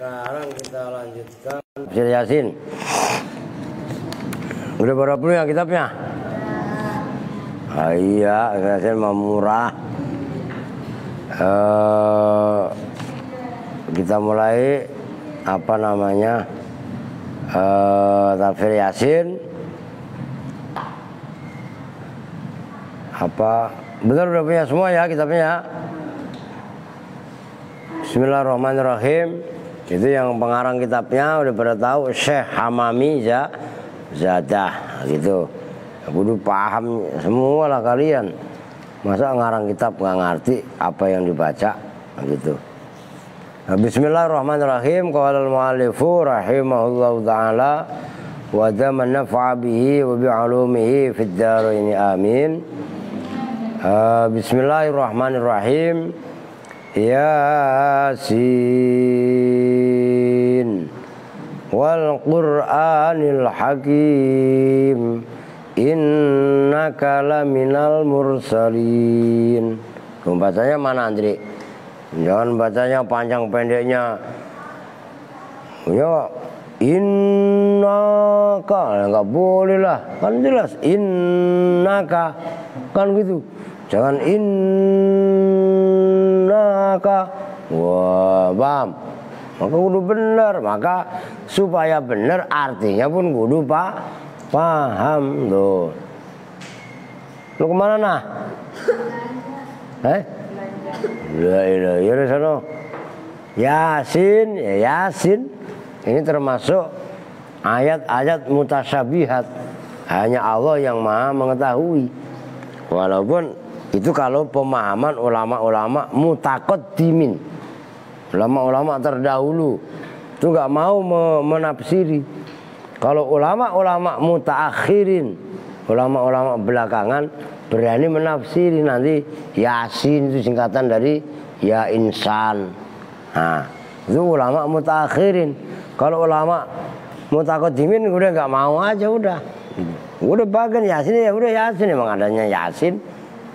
Sekarang kita lanjutkan Tafsir Yasin. Udah berapa puluh ya kitabnya? Iya, Yasin mah murah. Kita mulai apa namanya Tafsir Yasin. Apa benar udah punya semua ya kitabnya? Bismillahirrahmanirrahim. Itu yang pengarang kitabnya udah pada tahu, Syekh Hamami Zadah gitu. Kudu paham semua lah kalian. Masa ngarang kitab nggak ngerti apa yang dibaca gitu. Nah, Bismillahirrahmanirrahim. Qala al-mu'allifu rahimahullahu ta'ala wa daman nafa'a bihi wa bi'ulumihi fid dharain amin. Bismillahirrahmanirrahim. Yasin wal Qur'anil Hakim innaka laminal mursalin. Bacanya mana Andri? Jangan bacanya panjang pendeknya. Ya innaka nggak boleh lah, kan jelas innaka kan gitu. Jangan innaka. Wah, paham. Maka kudu benar. Maka supaya benar artinya pun kudu paham tuh. Lu kemana nah? La ilaha illallah. Yasin, ya Yasin. Ini termasuk ayat-ayat mutasyabihat. Hanya Allah yang Maha mengetahui. Walaupun itu kalau pemahaman ulama-ulama mutaqaddimin, ulama-ulama terdahulu itu nggak mau menafsiri. Kalau ulama-ulama mutaakhirin, ulama-ulama belakangan berani menafsiri. Nanti Yasin itu singkatan dari ya insan. Nah, itu ulama mutaakhirin. Kalau ulama mutaqaddimin udah nggak mau aja udah bagian Yasin ya udah Yasin, emang adanya Yasin.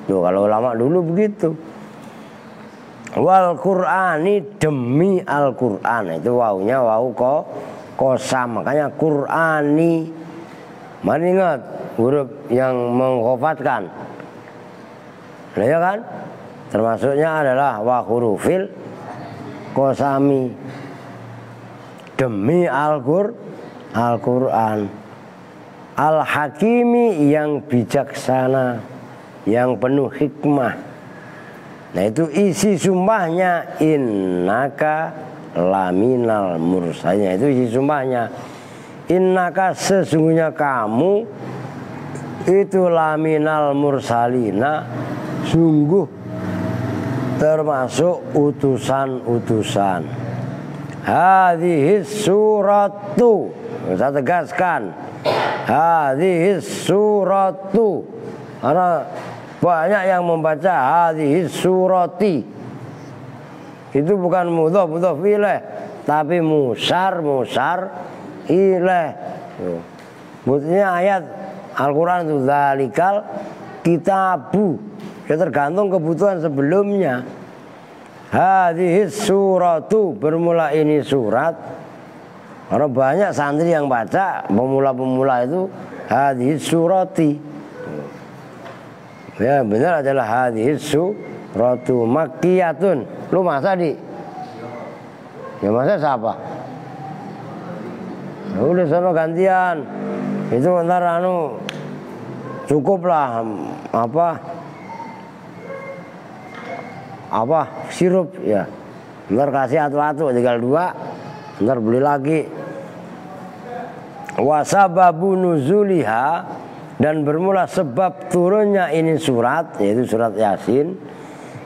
Tuh, kalau ulama dulu begitu. Wal Qur'ani, demi Al-Qur'an. Itu wawunya wawu kosam, makanya Qur'ani. Mari ingat huruf yang mengkhofatkan. Nah, ya kan? Termasuknya adalah wa hurufil kosami. Demi Al-Qur'an. Al-Hakimi, yang bijaksana, yang penuh hikmah. Nah, itu isi sumpahnya innaka laminal mursalin. Itu isi sumpahnya. Innaka, sesungguhnya kamu itu laminal mursalina, sungguh termasuk utusan-utusan. Hadhis suratu, saya tegaskan, hadhis suratu, karena banyak yang membaca hadhis surati. Itu bukan mudhaf ilaih, tapi musar ilaih. Maksudnya ayat Al-Quran itu zalikal kitabu. Ya tergantung kebutuhan sebelumnya. Hadhis suratu, bermula ini surat. Karena banyak santri yang baca, pemula-pemula itu hadhis surati. Ya benar adalah hadhis suratu makkiyatun. Lu masa di? Ya masa siapa? Ya udah sono gantian. Itu ntar cukup lah apa sirup ya. Ntar kasih atu-atu tinggal 2. Ntar beli lagi. Wasababu nuzuliha, dan bermula sebab turunnya ini surat, yaitu surat Yasin,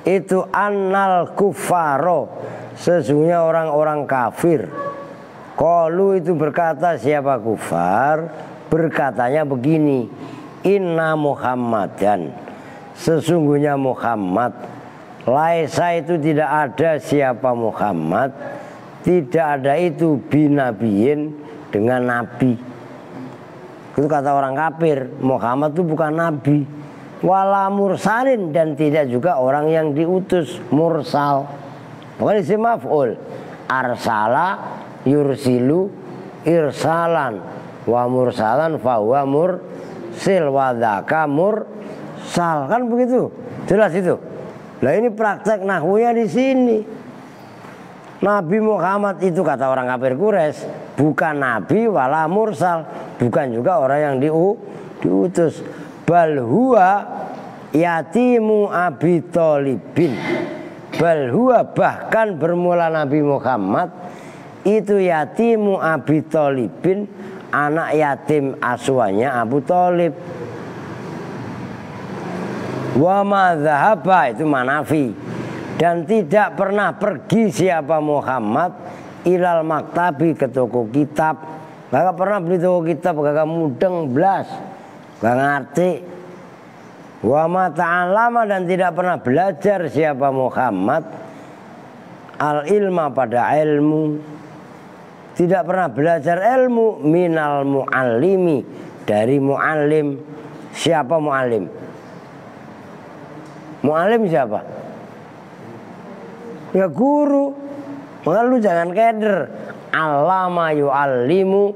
itu annal kuffaro, sesungguhnya orang-orang kafir. Qalu, itu berkata, siapa kufar? Berkatanya begini, inna Muhammadan, sesungguhnya Muhammad, laisa, itu tidak ada siapa Muhammad, tidak ada itu binabiyin, dengan nabi. Itu kata orang kafir, Muhammad itu bukan nabi. Wala mursalin, dan tidak juga orang yang diutus, mursal. Bukan isim maf'ul. arsala yursilu irsalan wa mursalan fahuwa mursil wa dzaka mursal, kan begitu, jelas itu. Nah ini praktek nahwunya di sini. Nabi Muhammad itu kata orang kafir Quraisy bukan nabi wala mursal, bukan juga orang yang diutus. Bal huwa yatimu Abi Thalibin. Bal huwa, bahkan bermula Nabi Muhammad itu yatimu Abi Thalibin, anak yatim asuhannya Abu Thalib. Wa ma dzahaba, itu manafi, dan tidak pernah pergi siapa Muhammad ilal maktabi, ke toko kitab. Gak pernah beli toko kitab, gak mudeng blas, gak ngerti. Wa ma ta'allama, dan tidak pernah belajar siapa Muhammad al ilma, pada ilmu. Tidak pernah belajar ilmu minal muallimi, dari muallim. Siapa muallim? Muallim siapa? Ya guru. Maka lu jangan keder. Allama yu'allimu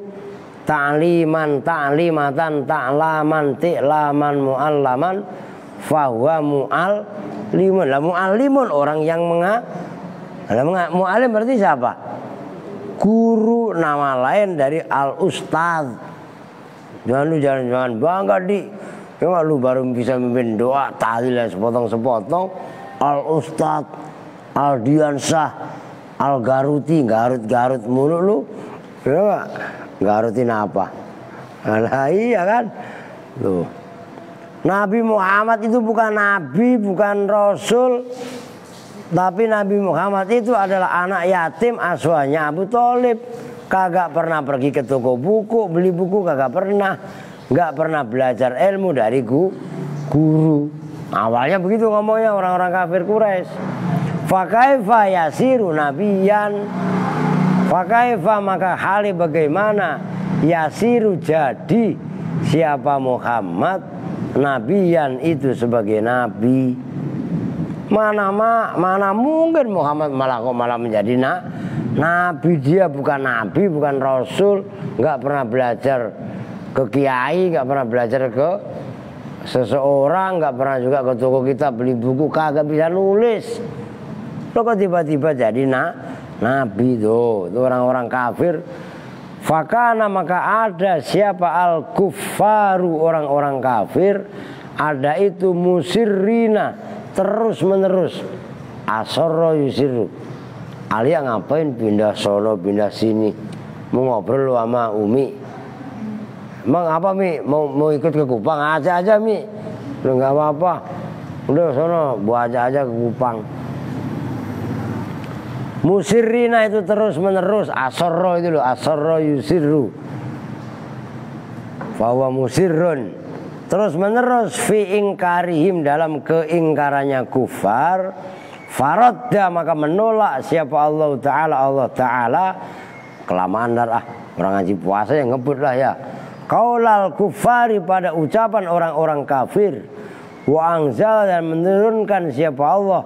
ta'liman ta'limatan ta'laman ti'laman mu'allaman fahuwa mu'allimun. Lah mu'allimun orang yang mu'allim berarti siapa? Guru, nama lain dari al-ustadz. Jangan bangga di. Ya lu baru bisa memimpin doa tahlil sepotong-sepotong. Al-ustadz, al-diansah, al-garuti, garut mulu lu. Ya, garutin apa? Nah, iya kan? Tuh. Nabi Muhammad itu bukan nabi, bukan rasul, tapi Nabi Muhammad itu adalah anak yatim asuhannya Abu Thalib. Kagak pernah pergi ke toko buku, beli buku kagak pernah. Gak pernah belajar ilmu dari guru. Awalnya begitu ngomongnya orang-orang kafir Quraisy. Fakaifa yasiru nabiyan. Fakaifa, maka hali bagaimana yasiru, jadi siapa Muhammad nabiyan, itu sebagai nabi. Mana mungkin Muhammad malah menjadi nabi. Dia bukan nabi, bukan rasul, nggak pernah belajar ke kiai, nggak pernah belajar ke seseorang, nggak pernah juga ke toko kitab beli buku, kagak bisa nulis. Lo kok tiba-tiba jadi nabi tuh? Itu orang-orang kafir. Fakana, maka ada siapa al-kuffaru, orang-orang kafir, ada itu musirrina, terus menerus, asorro yusiru, alia ngapain pindah sono pindah sini, mau ngobrol sama Umi. Emang apa Mi? Mau ikut ke Kupang? Aja Mi. Udah nggak apa-apa. Udah sono, buat aja ke Kupang. Musirrina itu terus menerus, asorro itu loh, asorro yusiru. Bahwa musirrun, terus menerus fi ingkarihim, dalam keingkarannya kufar. Faradda, maka menolak siapa Allah Ta'ala. Kelamaan dah, orang ngaji puasa yang ngebut lah ya. Qaulal kufari, pada ucapan orang-orang kafir. Wa anzal, dan menurunkan siapa Allah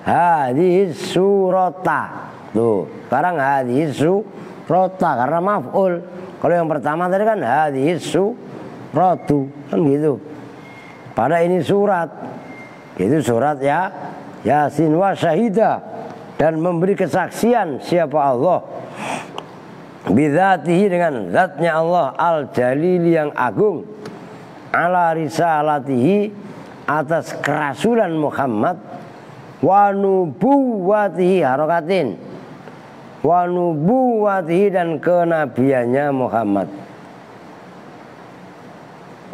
hadhihi surata. Tuh, sekarang hadhihi surata karena maf'ul. Kalau yang pertama tadi kan hadhihi suratu, kan gitu. Pada ini surat. Itu surat ya Yasin wa syahida, dan memberi kesaksian siapa Allah bidzatihi, dengan zatnya Allah al-jalil, yang agung, ala risalatihi, atas kerasulan Muhammad, wa nubuwatihi, harokatin, wa nubuwatihi, dan kenabiannya Muhammad.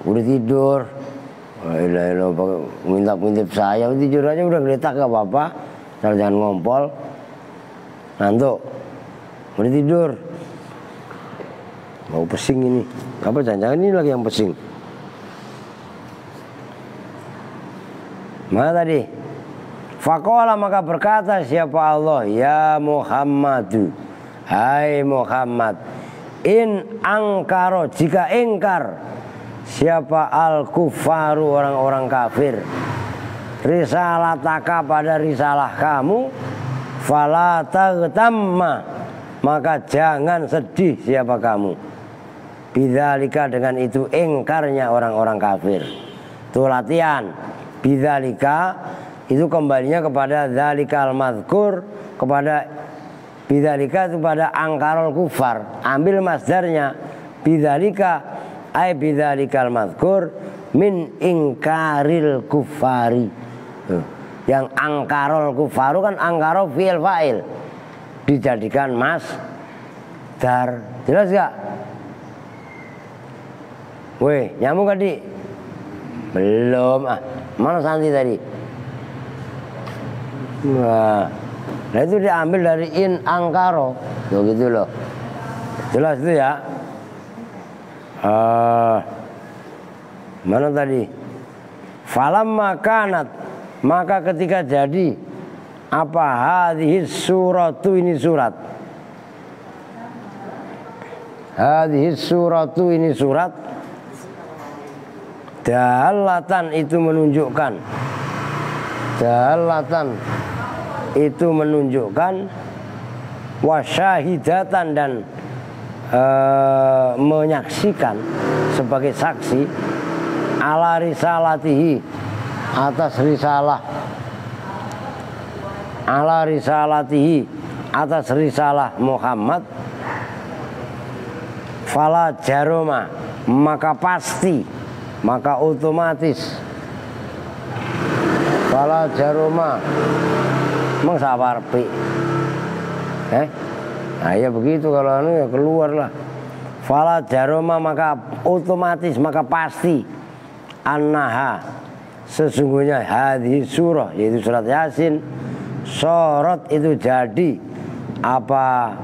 Udah tidur, ngintip saya, tidur aja udah geletak, gak apa-apa, jangan ngompol, ngantuk, udah tidur. Mau pesing ini, apa jangan-jangan ini lagi yang pesing. Mana tadi? Faqala, maka berkata siapa Allah, ya Muhammadu, hai Muhammad, in angkaro, jika ingkar siapa al-kufaru, orang-orang kafir, risalataka, pada risalah kamu, fala taghtamma, maka jangan sedih siapa kamu. Bidzalika dengan itu ingkarnya orang-orang kafir. Itu latihan. Bidzalika itu kembalinya kepada dzalikal madzkur, kepada bidzalika itu pada angkarul kufar. Ambil masdarnya bidzalika ay bidzalikal madzkur min ingkaril kufari. Yang angkarul kufaru kan angkaro fi'il fa'il dijadikan masdar. Jelas gak? Weh, nyambung gak Dik? Belum. Mana Santi tadi? Nah itu diambil dari in angkaro. Tuh gitu loh. Jelas itu ya. Mana tadi? Falamma kanat, maka ketika jadi apa hadhihi suratu, ini surat. Hadhihi suratu, ini surat. Dalatan itu menunjukkan, dalatan itu menunjukkan, wasyahidatan dan menyaksikan sebagai saksi, ala risalatihi, atas risalah, ala risalatihi, atas risalah Muhammad. Fala jaroma, maka pasti, maka otomatis. Fala jaroma emang sabar pi. Nah ya begitu, kalau anu ya keluar lah. Fala jaroma, maka otomatis, maka pasti, annaha, sesungguhnya hadhi surah, yaitu surat Yasin, sorot itu jadi apa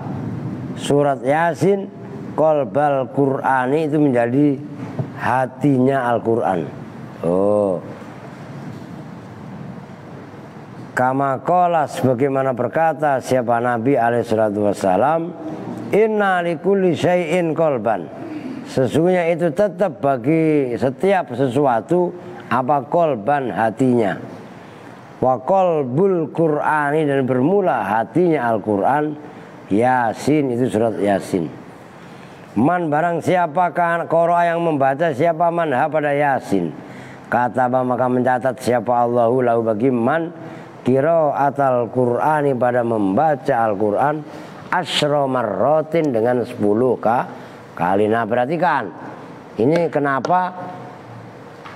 surat Yasin, qalbal Qur'ani itu menjadi hatinya Al-Qur'an. Oh, kama qala, sebagaimana berkata siapa Nabi alaihissalatu wassalam, inna likulli syai'in qalban, sesungguhnya itu tetap bagi setiap sesuatu apa qalban, hatinya. Wa qalbul Qur'ani, dan bermula hatinya Al-Qur'an, Yasin, itu surat Yasin. Man, barang siapa kan qara'a, yang membaca siapa manha pada Yasin, kata maka mencatat siapa Allahu lahu bagi man qira'atal Qur'ani, pada membaca Al-Qur'an, asyra marratin, dengan 10 kali. Nah perhatikan, ini kenapa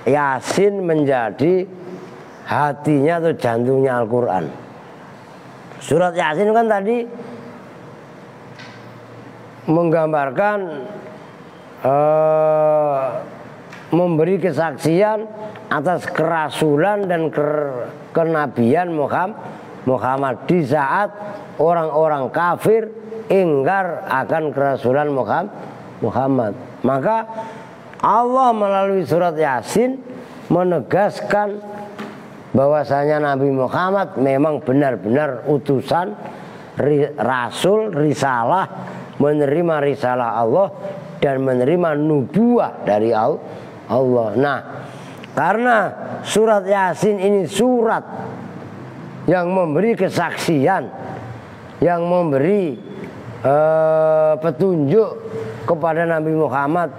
Yasin menjadi hatinya atau jantungnya Al-Qur'an. Surat Yasin kan tadi menggambarkan memberi kesaksian atas kerasulan dan kenabian Muhammad di saat orang-orang kafir ingkar akan kerasulan Muhammad. Maka Allah melalui surat Yasin menegaskan bahwasanya Nabi Muhammad memang benar-benar utusan, rasul, risalah, menerima risalah Allah dan menerima nubuah dari Allah. Nah, karena surat Yasin ini surat yang memberi kesaksian, yang memberi petunjuk kepada Nabi Muhammad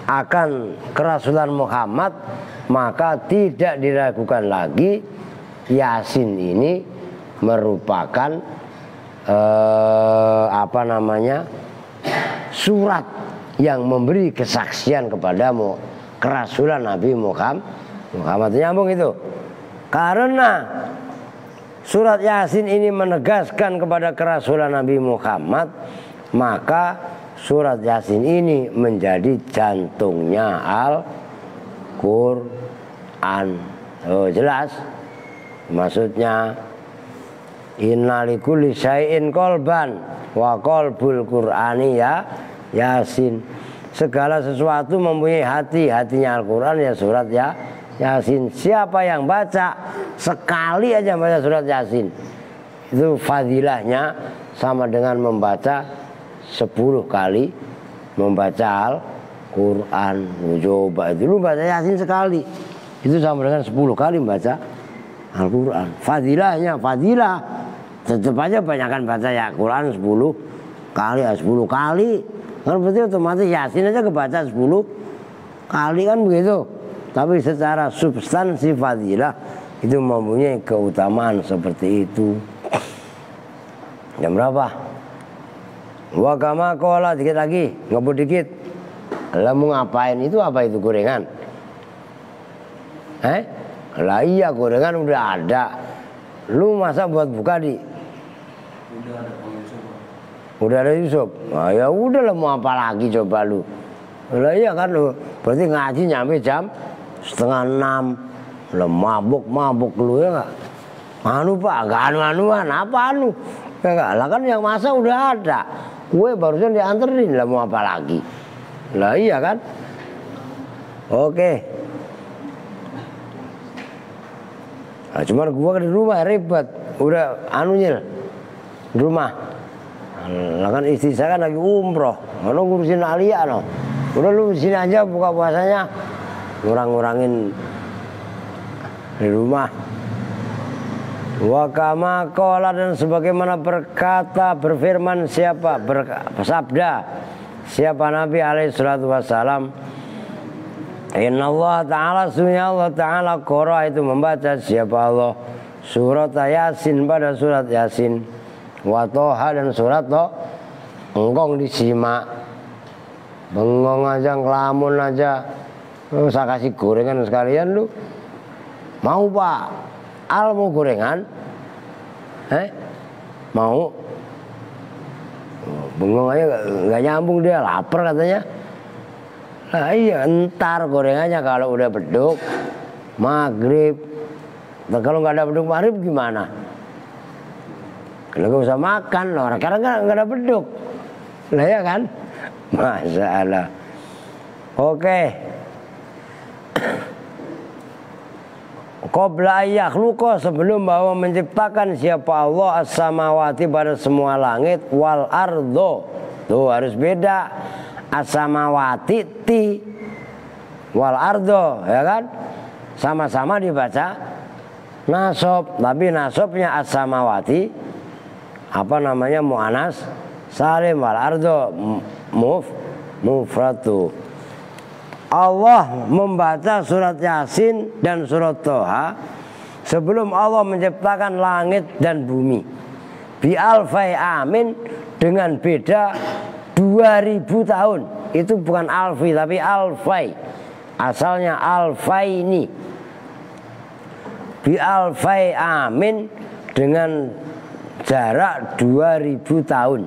akan kerasulan Muhammad, maka tidak diragukan lagi Yasin ini merupakan surat yang memberi kesaksian kepada kerasulan Nabi Muhammad. Nyambung itu. Karena surat Yasin ini menegaskan kepada kerasulan Nabi Muhammad, maka surat Yasin ini menjadi jantungnya Al-Qur'an. Oh, jelas maksudnya. Inna likulli syai'in qalban wa qalbul Qur'ani ya Yasin. Segala sesuatu mempunyai hati, hatinya Al-Qur'an ya surat ya Yasin. Siapa yang baca sekali aja baca surat Yasin, itu fadilahnya sama dengan membaca 10 kali membaca Al-Qur'an. Coba itu lu baca Yasin sekali, itu sama dengan 10 kali membaca Al-Qur'an. Fadilahnya, fadilah tetap aja banyakkan baca ya Quran 10 kali 10 kali. Kan berarti otomatis Yasin aja kebaca 10 kali kan begitu. Tapi secara substansi fadilah itu mempunyai keutamaan seperti itu. Jam berapa? Wa kama qala, dikit lagi, ngebut dikit. Lah mau ngapain itu, apa itu gorengan? Lah iya gorengan udah ada. Lu masa buat buka di? Udah ada Yusuf. Nah, ya udah lah mau apa lagi coba lu. Lah iya kan lu. Berarti ngaji nyampe jam 5:30. Lah mabuk lu ya enggak? Anu Pak, enggak anu-anuan, apa anu? Ya enggak, lah kan yang masa udah ada. Kue barusan dianterin, lah mau apa lagi? Lah iya kan? Oke. Nah, cuman gua di rumah ribet. Udah anunya di rumah. Lah kan istri saya kan lagi umroh. Mana ngurusin Alia no. Udah lu sini aja buka puasanya. Ngurang-ngurangin di rumah. Wa kama qala, dan sebagaimana berkata, berfirman siapa, bersabda siapa Nabi alaihi salatu wassalam, inna Allah ta'ala, sunya Allah ta'ala qara, itu membaca siapa Allah surat Yasin, pada surat Yasin, wa Toha, dan surat Toha. Engkong disimak, bengong aja, ngelamun aja. Saya kasih gorengan sekalian lu. Mau Pak? Al mau gorengan? Mau? Bengong aja, gak nyambung dia, lapar katanya. Nah iya, entar gorengannya kalau udah beduk maghrib. Dan kalau nggak ada beduk maghrib gimana? Kalau gak usah makan, orang karena nggak ada beduk. Lah ya kan? Masalah. Oke. Qabla yakhluqa, sebelum bahwa menciptakan siapa Allah as-samawati, pada semua langit, wal ardo. Tuh harus beda. As-samawati ti wal ardo, ya kan? Sama-sama dibaca nasab, tapi nasabnya as-samawati apa namanya, mu'anas salim, wal ardo mufratu. Allah membaca surat Yasin dan surat Toha sebelum Allah menciptakan langit dan bumi. Bi alfai amin, dengan beda 2000 tahun. Itu bukan alfi tapi alfai. Asalnya alfaini. Bi alfai amin, dengan jarak 2000 tahun.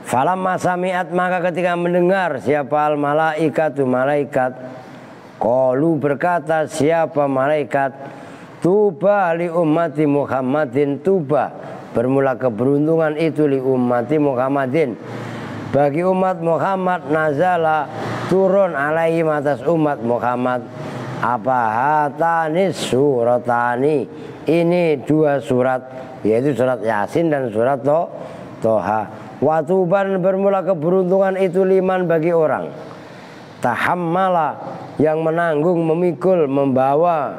Falamma sami'at, maka ketika mendengar siapa al malaikatu, malaikat, qalu, berkata siapa malaikat, tuba li ummati Muhammadin, tuba bermula keberuntungan itu, li ummati Muhammadin, bagi umat Muhammad, nazala turun alaihi, atas umat Muhammad, apa hatani suratani, ini dua surat, yaitu surat Yasin dan surat Toha. Watuban, bermula keberuntungan itu, liman, bagi orang, tahammala, yang menanggung, memikul, membawa,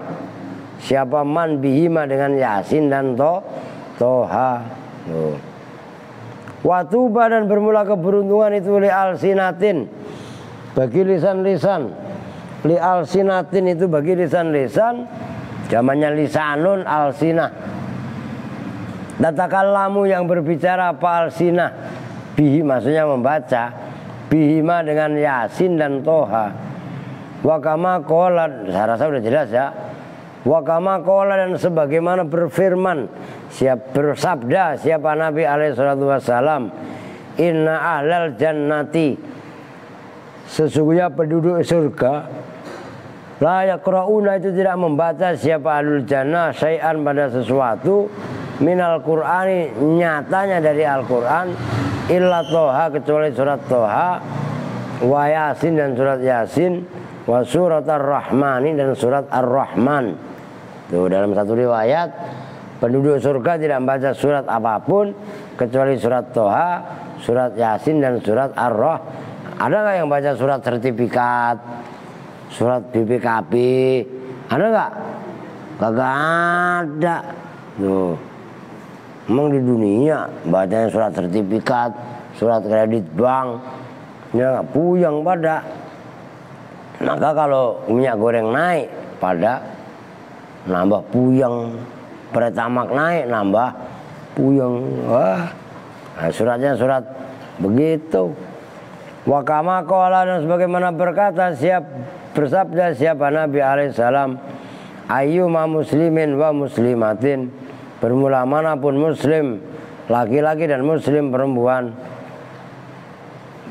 siapa man bihima, dengan Yasin dan Toha. Watuba, dan bermula keberuntungan itu, li alsinatin, bagi lisan-lisan. Li alsinatin itu bagi lisan-lisan, zamannya lisanun, alsinah. Tatakallamu, yang berbicara, apa alsinah, bihi, maksudnya membaca, bihima, dengan Yasin dan Toha. Wa kama qala, saya rasa udah jelas ya. Wa kama qala, dan sebagaimana berfirman, bersabda siapa Nabi alaihi salatu wassalam, inna ahlal jannati, sesungguhnya penduduk surga, la yaqrauna, itu tidak membaca siapa ahlul jannah, syai'an, pada sesuatu, minal Qur'ani, nyatanya dari Al-Quran, illa Toha, kecuali surat Toha, wa Yasin, dan surat Yasin, wa surat Ar-Rahmani, dan surat Ar-Rahman. Tuh, dalam satu riwayat, penduduk surga tidak membaca surat apapun kecuali surat Toha, surat Yasin, dan surat Ar-Rahman. Ada nggak yang baca surat sertifikat, surat BPKB? Ada nggak? Kagak ada. Tuh. Emang di dunia bacanya surat sertifikat, surat kredit bank, ya puyeng pada. Maka kalau minyak goreng naik pada nambah puyeng, pertamax naik nambah puyeng. Wah, nah, suratnya surat begitu. Wa kama qala, dan sebagaimana berkata bersabda siapa Nabi alaihissalam, ayyuma muslimin wa muslimatin, bermula manapun muslim laki-laki dan muslim perempuan,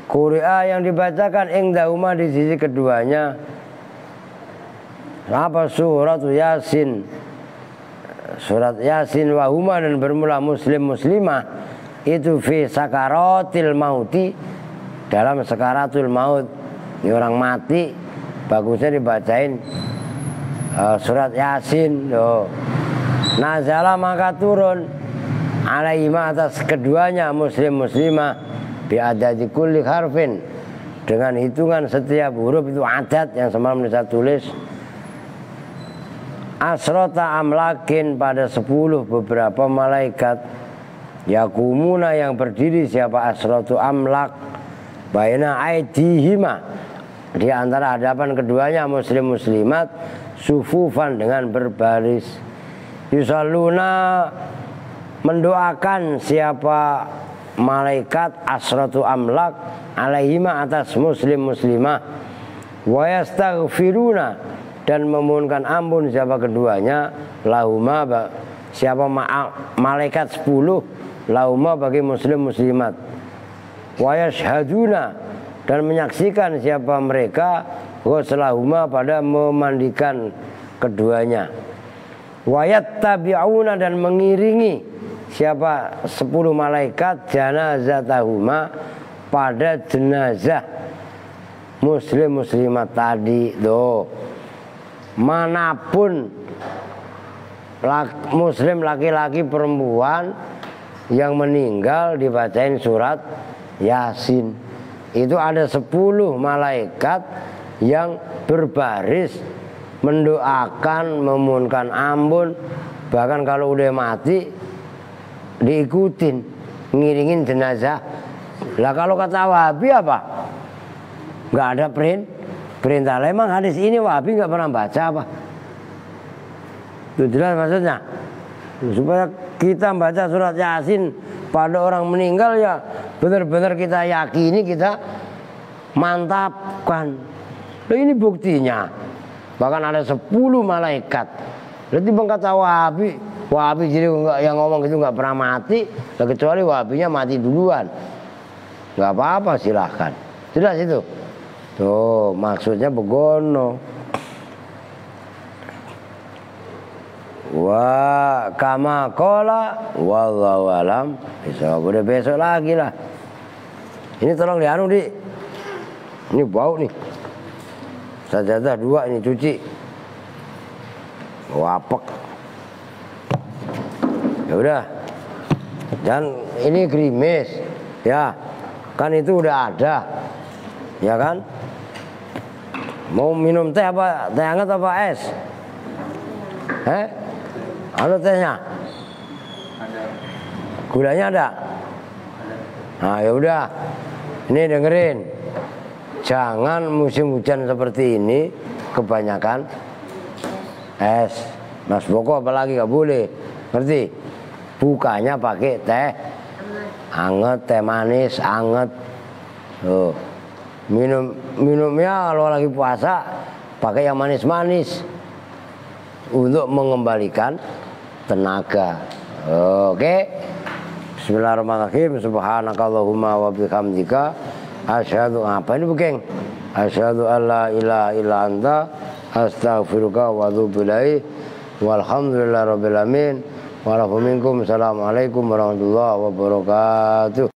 Qur'a yang dibacakan indahuma di sisi keduanya apa surat Yasin, surat Yasin, wahuma dan bermula muslim muslimah itu fi sakaratil mauti, dalam sakaratul maut. Ini orang mati bagusnya dibacain surat Yasin. Nazala maka turun alaihima atas keduanya muslim muslimah biadadi kulli harfin, dengan hitungan setiap huruf itu adat yang semalam saya tulis, asrota amlakin pada 10 beberapa malaikat, yakumuna yang berdiri siapa asrotu amlak, baina aidihima di antara hadapan keduanya muslim muslimat, sufufan dengan berbaris, yusalluna mendoakan siapa malaikat asratu amlak alaihima atas muslim muslimah, wa yastaghfiruna dan memohonkan ampun siapa keduanya lahuma siapa malaikat 10 lahuma bagi muslim muslimat, wa yashhaduna dan menyaksikan siapa mereka ghuslahuma pada memandikan keduanya, wa yattabi'una dan mengiringi siapa 10 malaikat janazatahuma pada jenazah muslim muslimat tadi. Manapun muslim laki-laki perempuan yang meninggal dibacain surat Yasin. Itu ada 10 malaikat yang berbaris mendoakan, memohonkan ampun, bahkan kalau udah mati diikutin, ngiringin jenazah. Lah kalau kata Wahabi apa? Nggak ada perintah. Emang hadis ini Wahabi nggak pernah baca apa? Itu jelas maksudnya. Supaya kita baca surat Yasin pada orang meninggal ya benar-benar kita yakini, kita mantapkan. Nah, ini buktinya. Bahkan ada 10 malaikat. Berarti bang kata Wahabi jadi yang ngomong gitu nggak pernah mati, kecuali Wahabinya mati duluan. Nggak apa-apa, silahkan. Jelas itu. Tuh maksudnya begono. Wa kama qala wallahu alam. Udah besok lagi lah. Ini tolong dianu di. Ini bau nih. Sajadah 2 ini cuci. Wapek. Ya udah, dan ini gerimis, ya kan itu udah ada, ya kan? Mau minum teh apa? Teh hangat apa es? Ada tehnya? Ada. Gulanya ada? Nah ya udah, ini dengerin, jangan musim hujan seperti ini kebanyakan es. Mas Boko apalagi nggak boleh, ngerti? Bukanya pakai teh anget, teh manis anget. Minumnya kalau lagi puasa pakai yang manis-manis untuk mengembalikan tenaga. Oke. Bismillahirrahmanirrahim. Subhanakallahumma wa bihamdika asyhadu, apa ini Bukeng? Asyhadu alla ilaha illa anta astaghfiruka wa atubu ilaik. Walhamdulillahirabbil alamin. Assalamualaikum warahmatullahi wabarakatuh.